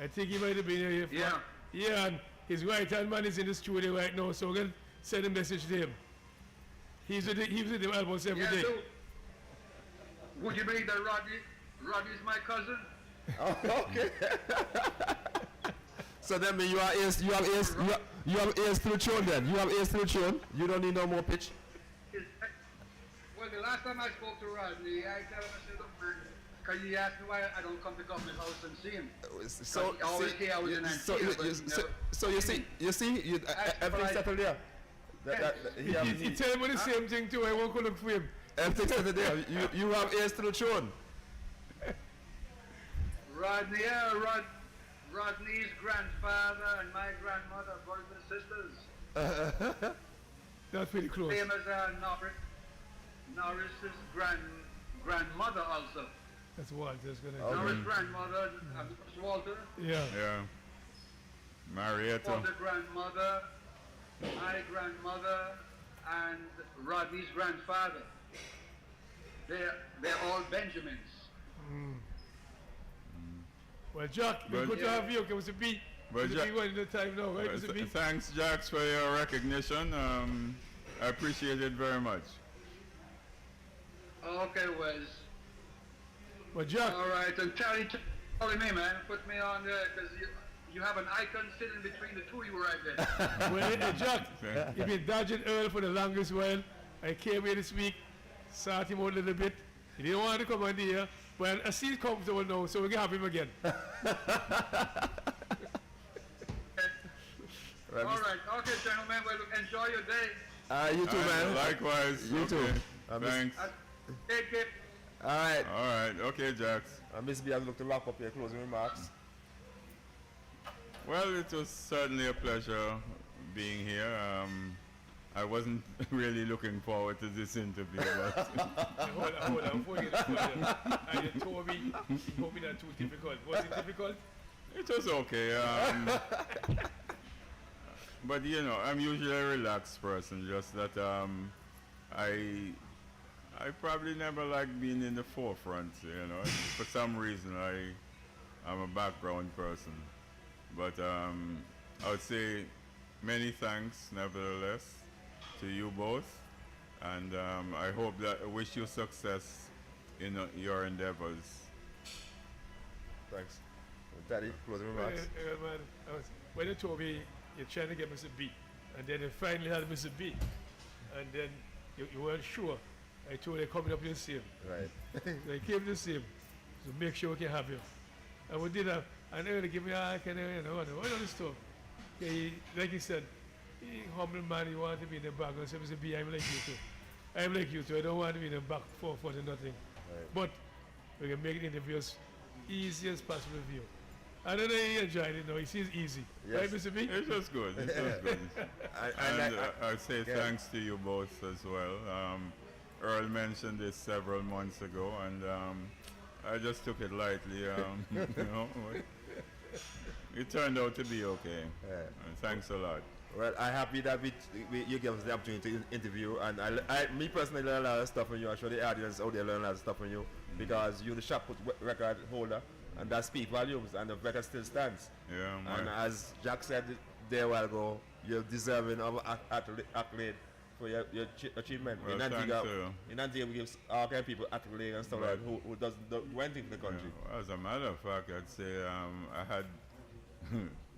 I think he might have been a Yeah. Yeah, and his right hand man is in the studio right now, so we're gonna send a message to him. He's with him almost every day. So, would you mean that Rodney's my cousin? Oh, okay. So that means you have ears to the tune then. You have ears to the tune. You don't need no more pitch. Well, the last time I spoke to Rodney, I tell him, I said, look, man, can you ask me why I don't come to government house and see him? So He always say I was in Antigua, but you see, everything's settled there. He tell me the same thing too. I won't go look for him. Everything's settled there. You have ears to the tune. Rodney, Rodney's grandfather and my grandmother, brothers and sisters. That's pretty close. Same as Norris's grandmother also. That's Walter's gonna. Norris' grandmother, Walter. Yeah. Yeah. Marietta. Walter's grandmother, my grandmother, and Rodney's grandfather. They're all Benjamins. Well, Jack, But- good to have you. Okay, Mr. B. But Mr. Jack- B, one at a time now, right, Mr. B? Thanks, Jax, for your recognition. I appreciate it very much. Okay, Wes. But Jack, All right, and Charlie me, man, put me on there because you have an icon sitting between the two of you right there. well, Jack, Okay. you've been dodging Earl for the longest while. I came here this week, sought him out a little bit. He didn't want to come on here. Well, I see he's comfortable now, so we can have him again. All right, okay, gentlemen, well, enjoy your day. You too, man. Likewise. You too. Okay. Miss- Thanks. Take it. All right. All right. Okay, Jax. Miss B, I'd look to wrap up your closing remarks. Well, it was certainly a pleasure being here. I wasn't really looking forward to this interview, but Hold on, before you get started. And you told me, you hope it's not too difficult. Was it difficult? it was okay. But you know, I'm usually a relaxed person. Just that I probably never liked being in the forefront. You know, for some reason I'm a background person. But I would say many thanks, nevertheless, to you both, and I hope that I wish you success in your endeavors. Thanks. Daddy, closing remarks. Man, when you told me you're trying to get Mr. B, and then you finally had Mr. B, and then you weren't sure, I told you coming up to see him. Right. So I came to see him to make sure we can have him. And we did have, and they give me a kind of, all this stuff. Okay, like he said, he humble man, he wanted to be in the back. I said, Mr. B, I'm like you too. I'm like you too. I don't want to be in the back forefront or nothing. Right. But we can make the interviews easy as possible for you. I don't know he enjoyed it, no, he seems easy. Yes. Right, Mr. B? It was good. It was good. And I'd say yeah. thanks to you both as well. Earl mentioned this several months ago, and I just took it lightly. You know, it turned out to be okay. Yeah. And thanks a lot. Well, I'm happy that you gave us the opportunity to interview, and me personally learned a lot of stuff from you. I'm sure the audience out there learned a lot of stuff from you, because you're the shop record holder, and that speaks volumes, and the record still stands. Yeah, And as Jack said there a while ago, you're deserving of accolade for your achievement. Well, in Antigua, we give all kind of people accolade and stuff Right. like that who doesn't do anything for the country. Well, as a matter of fact, I'd say I had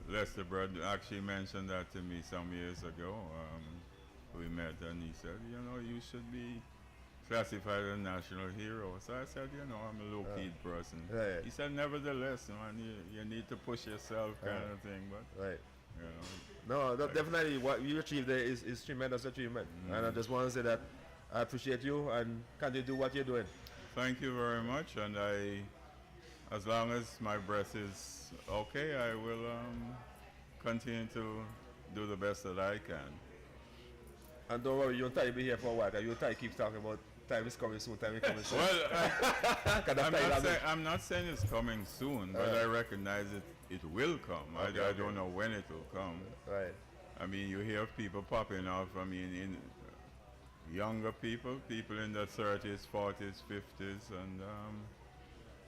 Lester Broad actually mentioned that to me some years ago. We met, and he said, you know, you should be classified as a national hero. So I said, you know, I'm a low-key person. Yeah. He said, nevertheless, man, you need to push yourself, kind of thing. But Right. you know, No, definitely what you achieved there is tremendous achievement. And I just want to say that I appreciate you and continue to do what you're doing. thank you very much, and as long as my breath is okay, I will continue to do the best that I can. And don't worry, you and Ty be here for a while. 'Cause you and Ty keep talking about time is coming soon, time is coming soon. Well, 'Cause that Ty language- I'm not saying it's coming soon, but I recognize it will come. Okay, I don't know when it will come. Right. I mean, you hear people popping off. I mean, in younger people in their 30s, 40s, 50s, and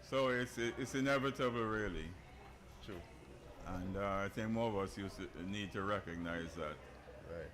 so it's inevitable, really. True. And I think more of us need to recognize that. Right.